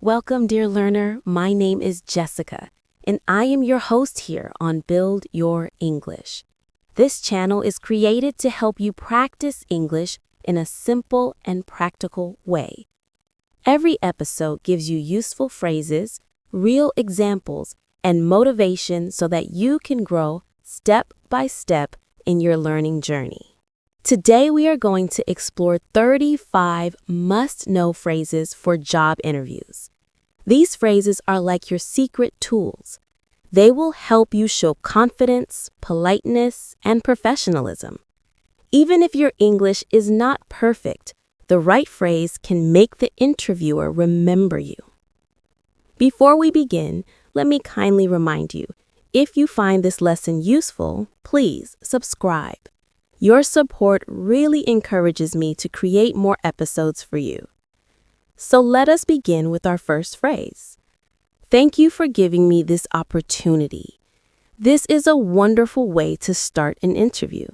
Welcome, dear learner. My name is Jessica, and I am your host here on Build Your English. This channel is created to help you practice English in a simple and practical way. Every episode gives you useful phrases, real examples, and motivation so that you can grow step by step in your learning journey. Today, we are going to explore 35 must-know phrases for job interviews. These phrases are like your secret tools. They will help you show confidence, politeness, and professionalism. Even if your English is not perfect, the right phrase can make the interviewer remember you. Before we begin, let me kindly remind you, if you find this lesson useful, please subscribe. Your support really encourages me to create more episodes for you. So let us begin with our first phrase. Thank you for giving me this opportunity. This is a wonderful way to start an interview.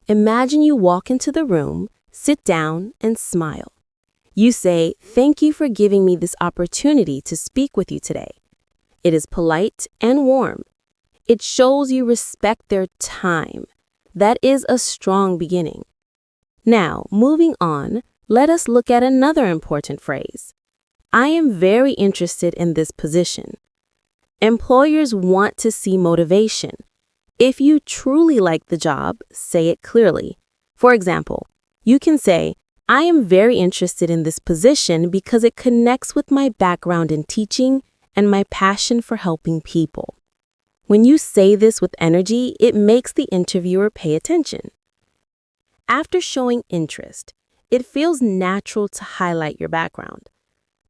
Imagine you walk into the room, sit down, and smile. You say, "Thank you for giving me this opportunity to speak with you today." It is polite and warm. It shows you respect their time. That is a strong beginning. Now, moving on, let us look at another important phrase. I am very interested in this position. Employers want to see motivation. If you truly like the job, say it clearly. For example, you can say, I am very interested in this position because it connects with my background in teaching and my passion for helping people. When you say this with energy, it makes the interviewer pay attention. After showing interest, it feels natural to highlight your background.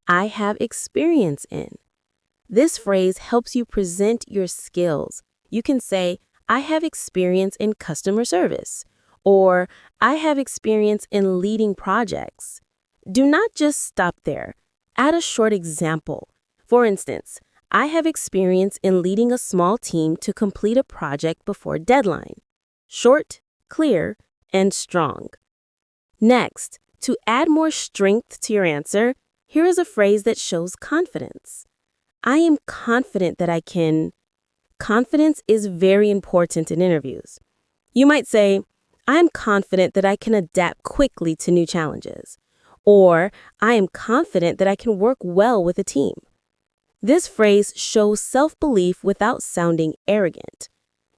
I have experience in. This phrase helps you present your skills. You can say, I have experience in customer service, or I have experience in leading projects. Do not just stop there. Add a short example. For instance, I have experience in leading a small team to complete a project before deadline. Short, clear, and strong. Next, to add more strength to your answer, here is a phrase that shows confidence. I am confident that I can. Confidence is very important in interviews. You might say, I am confident that I can adapt quickly to new challenges. Or, I am confident that I can work well with a team. This phrase shows self-belief without sounding arrogant.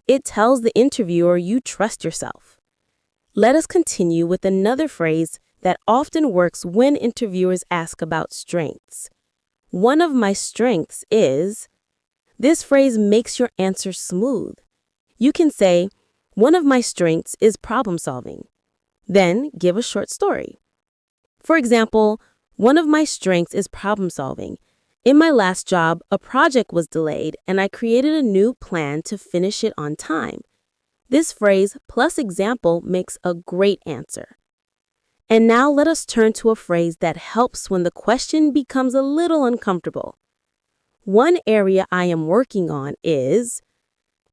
It tells the interviewer you trust yourself. Let us continue with another phrase that often works when interviewers ask about strengths. One of my strengths is. This phrase makes your answer smooth. You can say, one of my strengths is problem solving. Then give a short story. For example, one of my strengths is problem solving. In my last job, a project was delayed and I created a new plan to finish it on time. This phrase plus example makes a great answer. And now let us turn to a phrase that helps when the question becomes a little uncomfortable. One area I am working on is.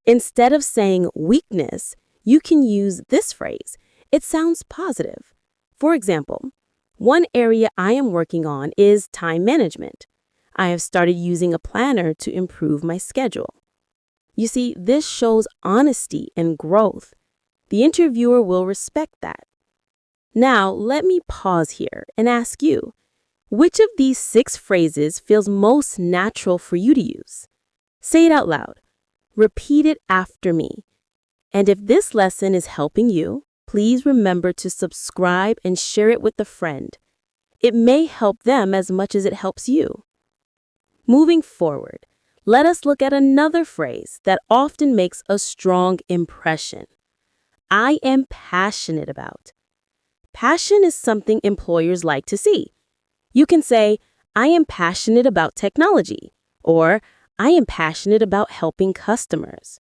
Instead of saying weakness, you can use this phrase. It sounds positive. For example, one area I am working on is time management. I have started using a planner to improve my schedule. You see, this shows honesty and growth. The interviewer will respect that. Now, let me pause here and ask you, which of these 6 phrases feels most natural for you to use? Say it out loud. Repeat it after me. And if this lesson is helping you, please remember to subscribe and share it with a friend. It may help them as much as it helps you. Moving forward, let us look at another phrase that often makes a strong impression. I am passionate about. Passion is something employers like to see. You can say, I am passionate about technology, or I am passionate about helping customers.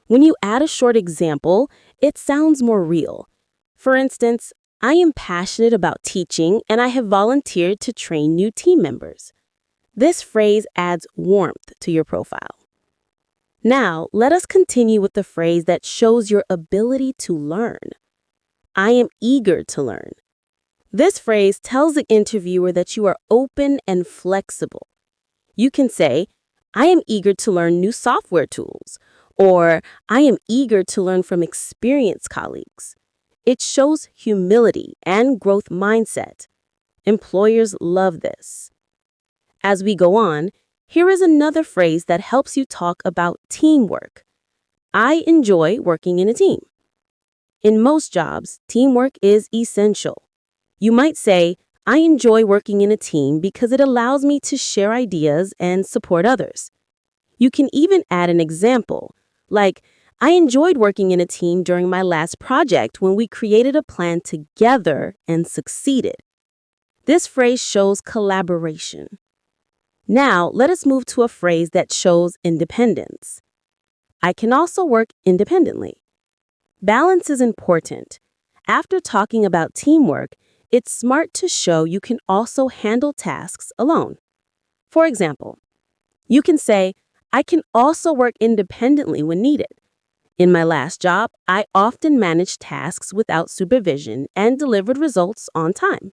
When you add a short example, it sounds more real. For instance, I am passionate about teaching and I have volunteered to train new team members. This phrase adds warmth to your profile. Now, let us continue with the phrase that shows your ability to learn. I am eager to learn. This phrase tells the interviewer that you are open and flexible. You can say, I am eager to learn new software tools, or I am eager to learn from experienced colleagues. It shows humility and growth mindset. Employers love this. As we go on, here is another phrase that helps you talk about teamwork. I enjoy working in a team. In most jobs, teamwork is essential. You might say, I enjoy working in a team because it allows me to share ideas and support others. You can even add an example, like, I enjoyed working in a team during my last project when we created a plan together and succeeded. This phrase shows collaboration. Now, let us move to a phrase that shows independence. I can also work independently. Balance is important. After talking about teamwork, it's smart to show you can also handle tasks alone. For example, you can say, I can also work independently when needed. In my last job, I often managed tasks without supervision and delivered results on time.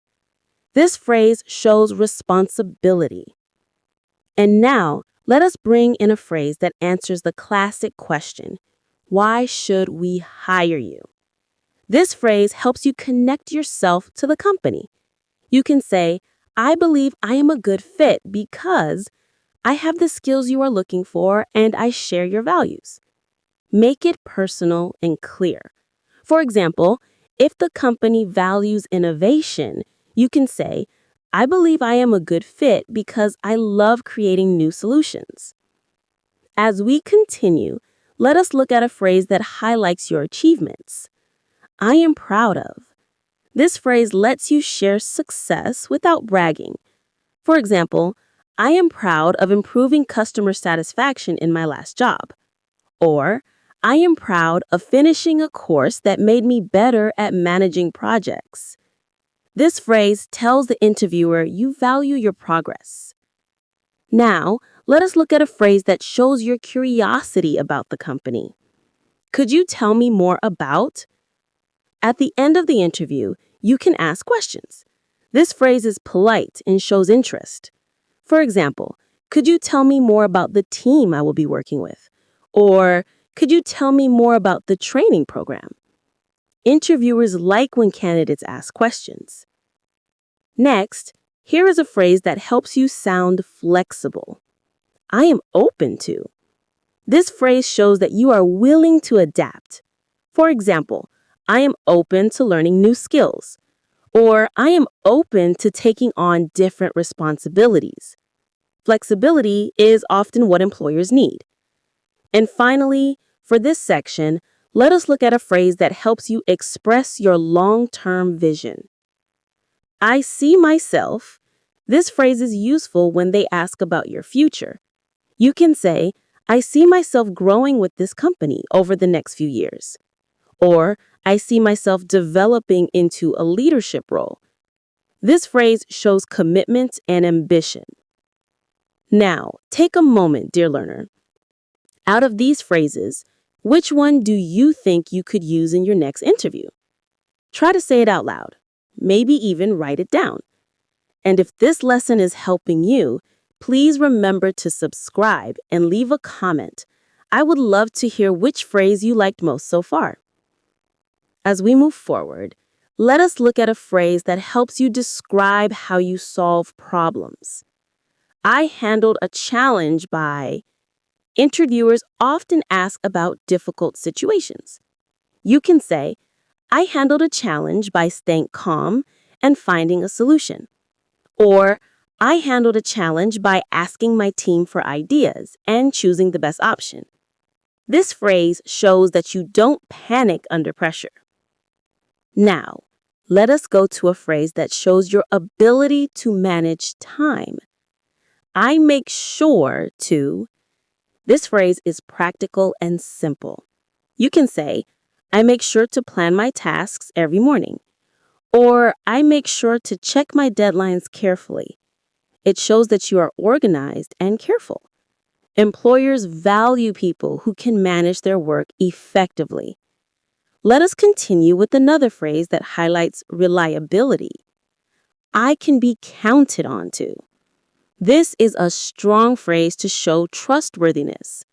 This phrase shows responsibility. And now, let us bring in a phrase that answers the classic question, why should we hire you? This phrase helps you connect yourself to the company. You can say, I believe I am a good fit because I have the skills you are looking for and I share your values. Make it personal and clear. For example, if the company values innovation, you can say, I believe I am a good fit because I love creating new solutions. As we continue, let us look at a phrase that highlights your achievements. I am proud of. This phrase lets you share success without bragging. For example, I am proud of improving customer satisfaction in my last job. Or, I am proud of finishing a course that made me better at managing projects. This phrase tells the interviewer you value your progress. Now, let us look at a phrase that shows your curiosity about the company. Could you tell me more about? At the end of the interview, you can ask questions. This phrase is polite and shows interest. For example, could you tell me more about the team I will be working with? Or, could you tell me more about the training program? Interviewers like when candidates ask questions. Next, here is a phrase that helps you sound flexible. I am open to. This phrase shows that you are willing to adapt. For example, I am open to learning new skills. Or I am open to taking on different responsibilities. Flexibility is often what employers need. And finally, for this section, let us look at a phrase that helps you express your long-term vision. I see myself. This phrase is useful when they ask about your future. You can say, I see myself growing with this company over the next few years. Or, I see myself developing into a leadership role. This phrase shows commitment and ambition. Now, take a moment, dear learner. Out of these phrases, which one do you think you could use in your next interview? Try to say it out loud. Maybe even write it down. And if this lesson is helping you, please remember to subscribe and leave a comment. I would love to hear which phrase you liked most so far. As we move forward, let us look at a phrase that helps you describe how you solve problems. I handled a challenge by. Interviewers often ask about difficult situations. You can say, I handled a challenge by staying calm and finding a solution. Or, I handled a challenge by asking my team for ideas and choosing the best option. This phrase shows that you don't panic under pressure. Now, let us go to a phrase that shows your ability to manage time. I make sure to. This phrase is practical and simple. You can say, I make sure to plan my tasks every morning. Or, I make sure to check my deadlines carefully. It shows that you are organized and careful. Employers value people who can manage their work effectively. Let us continue with another phrase that highlights reliability. I can be counted on to. This is a strong phrase to show trustworthiness.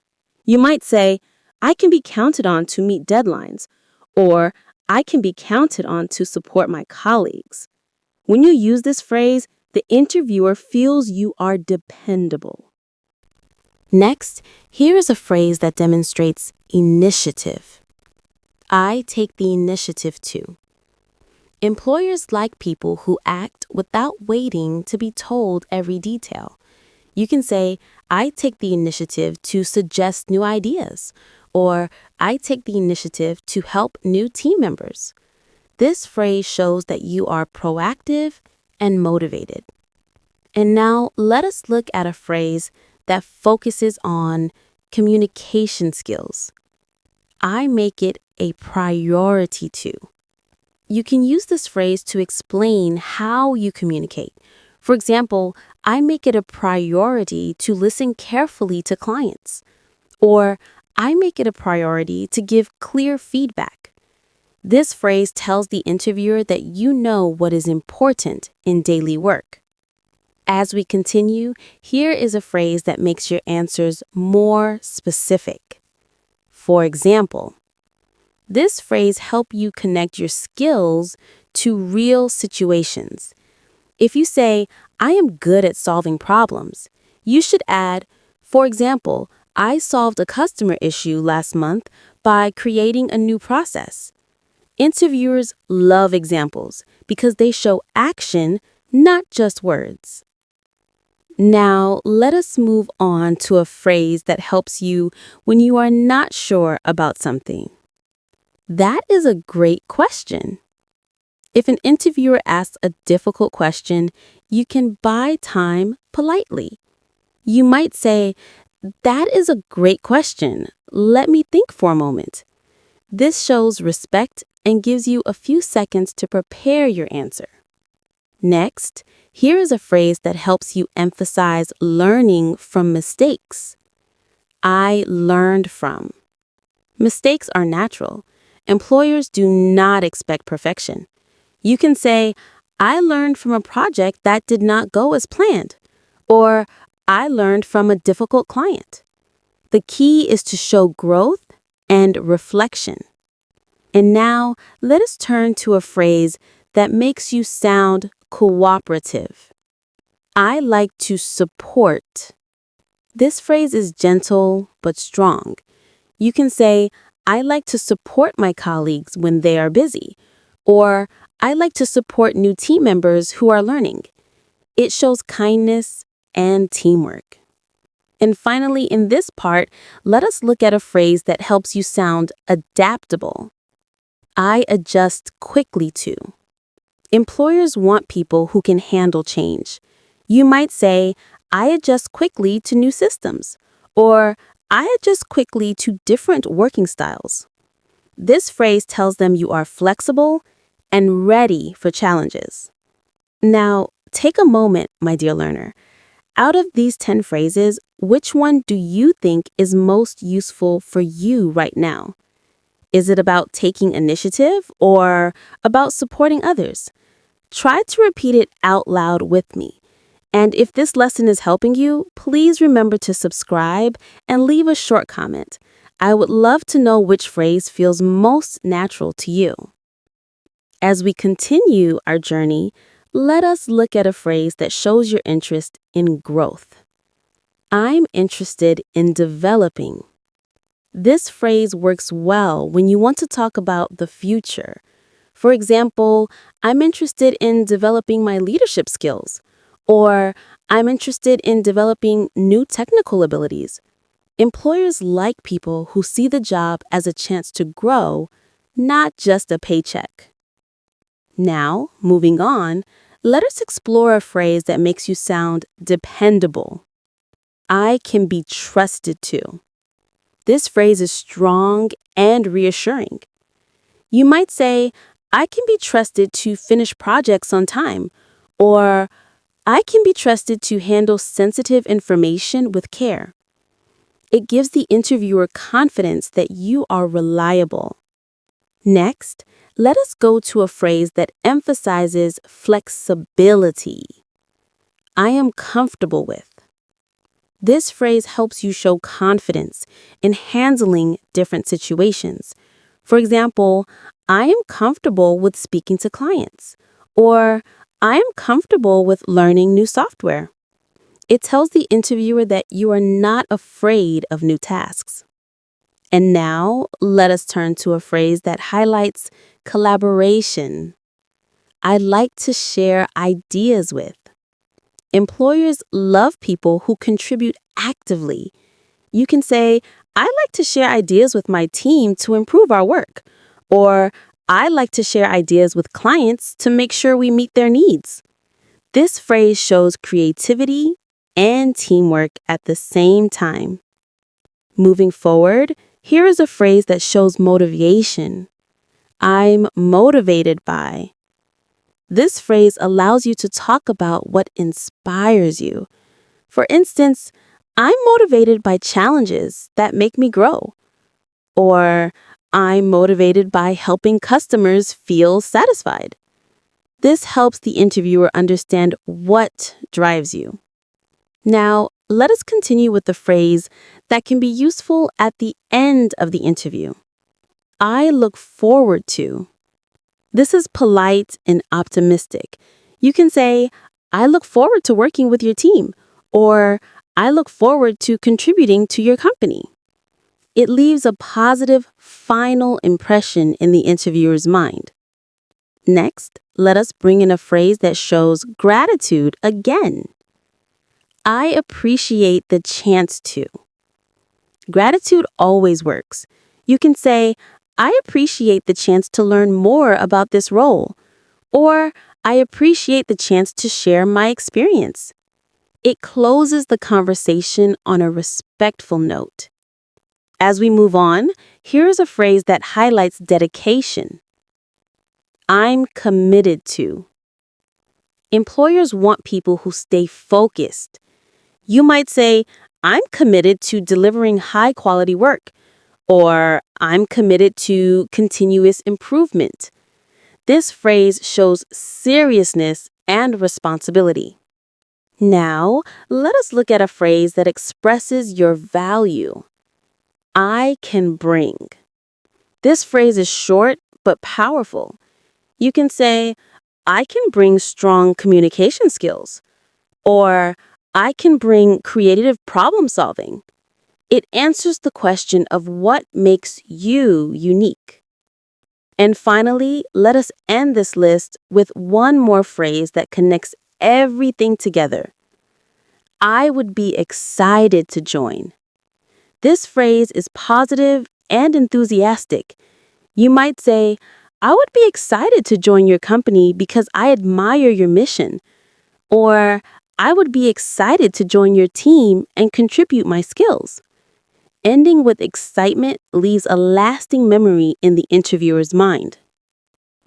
You might say, I can be counted on to meet deadlines, or I can be counted on to support my colleagues. When you use this phrase, the interviewer feels you are dependable. Next, here is a phrase that demonstrates initiative. I take the initiative to. Employers like people who act without waiting to be told every detail. You can say, I take the initiative to suggest new ideas, or I take the initiative to help new team members. This phrase shows that you are proactive and motivated. And now let us look at a phrase that focuses on communication skills. I make it a priority to. You can use this phrase to explain how you communicate. For example, I make it a priority to listen carefully to clients. Or, I make it a priority to give clear feedback. This phrase tells the interviewer that you know what is important in daily work. As we continue, here is a phrase that makes your answers more specific. For example, this phrase helps you connect your skills to real situations. If you say, I am good at solving problems, you should add, for example, I solved a customer issue last month by creating a new process. Interviewers love examples because they show action, not just words. Now, let us move on to a phrase that helps you when you are not sure about something. That is a great question. If an interviewer asks a difficult question, you can buy time politely. You might say, that is a great question. Let me think for a moment. This shows respect and gives you a few seconds to prepare your answer. Next, here is a phrase that helps you emphasize learning from mistakes. I learned from. Mistakes are natural. Employers do not expect perfection. You can say, I learned from a project that did not go as planned, or I learned from a difficult client. The key is to show growth and reflection. And now, let us turn to a phrase that makes you sound cooperative. I like to support. This phrase is gentle but strong. You can say, I like to support my colleagues when they are busy, or I like to support new team members who are learning. It shows kindness and teamwork. And finally, in this part, let us look at a phrase that helps you sound adaptable. I adjust quickly to. Employers want people who can handle change. You might say, I adjust quickly to new systems, or I adjust quickly to different working styles. This phrase tells them you are flexible and ready for challenges. Now, take a moment, my dear learner. Out of these 10 phrases, which one do you think is most useful for you right now? Is it about taking initiative or about supporting others? Try to repeat it out loud with me. And if this lesson is helping you, please remember to subscribe and leave a short comment. I would love to know which phrase feels most natural to you. As we continue our journey, let us look at a phrase that shows your interest in growth. I'm interested in developing. This phrase works well when you want to talk about the future. For example, I'm interested in developing my leadership skills, or I'm interested in developing new technical abilities. Employers like people who see the job as a chance to grow, not just a paycheck. Now, moving on, let us explore a phrase that makes you sound dependable. I can be trusted to. This phrase is strong and reassuring. You might say, I can be trusted to finish projects on time, or I can be trusted to handle sensitive information with care. It gives the interviewer confidence that you are reliable. Next, let us go to a phrase that emphasizes flexibility. I am comfortable with. This phrase helps you show confidence in handling different situations. For example, I am comfortable with speaking to clients, or I am comfortable with learning new software. It tells the interviewer that you are not afraid of new tasks. And now, let us turn to a phrase that highlights collaboration. I like to share ideas with. Employers love people who contribute actively. You can say, I like to share ideas with my team to improve our work. Or, I like to share ideas with clients to make sure we meet their needs. This phrase shows creativity and teamwork at the same time. Moving forward, here is a phrase that shows motivation. I'm motivated by. This phrase allows you to talk about what inspires you. For instance, I'm motivated by challenges that make me grow. Or, I'm motivated by helping customers feel satisfied. This helps the interviewer understand what drives you. Now, let us continue with the phrase that can be useful at the end of the interview. I look forward to. This is polite and optimistic. You can say, I look forward to working with your team, or I look forward to contributing to your company. It leaves a positive final impression in the interviewer's mind. Next, let us bring in a phrase that shows gratitude again. I appreciate the chance to. Gratitude always works. You can say, I appreciate the chance to learn more about this role, or I appreciate the chance to share my experience. It closes the conversation on a respectful note. As we move on, here is a phrase that highlights dedication. I'm committed to. Employers want people who stay focused. You might say, I'm committed to delivering high-quality work, or I'm committed to continuous improvement. This phrase shows seriousness and responsibility. Now, let us look at a phrase that expresses your value. I can bring. This phrase is short but powerful. You can say, I can bring strong communication skills, or I can bring creative problem solving. It answers the question of what makes you unique. And finally, let us end this list with one more phrase that connects everything together. I would be excited to join. This phrase is positive and enthusiastic. You might say, I would be excited to join your company because I admire your mission. Or, I would be excited to join your team and contribute my skills. Ending with excitement leaves a lasting memory in the interviewer's mind.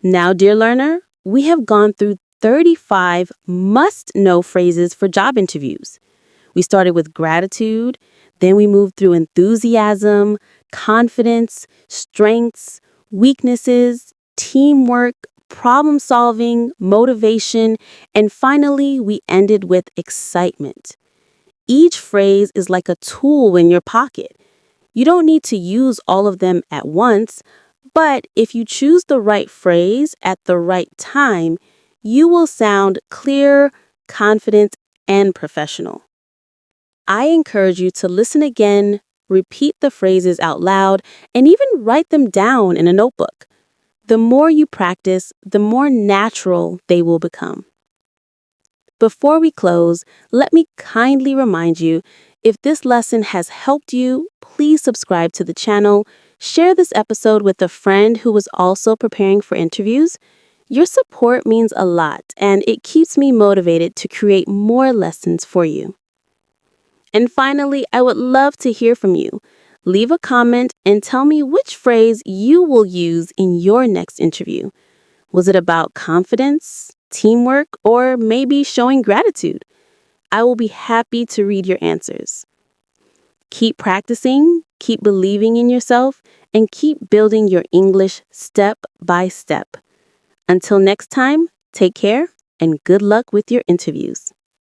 Now, dear learner, we have gone through 35 must-know phrases for job interviews. We started with gratitude, then we moved through enthusiasm, confidence, strengths, weaknesses, teamwork, problem solving, motivation, and finally, we ended with excitement. Each phrase is like a tool in your pocket. You don't need to use all of them at once, but if you choose the right phrase at the right time, you will sound clear, confident, and professional. I encourage you to listen again, repeat the phrases out loud, and even write them down in a notebook. The more you practice, the more natural they will become. Before we close, let me kindly remind you, if this lesson has helped you, please subscribe to the channel, share this episode with a friend who is also preparing for interviews. Your support means a lot, and it keeps me motivated to create more lessons for you. And finally, I would love to hear from you. Leave a comment and tell me which phrase you will use in your next interview. Was it about confidence, teamwork, or maybe showing gratitude? I will be happy to read your answers. Keep practicing, keep believing in yourself, and keep building your English step by step. Until next time, take care and good luck with your interviews.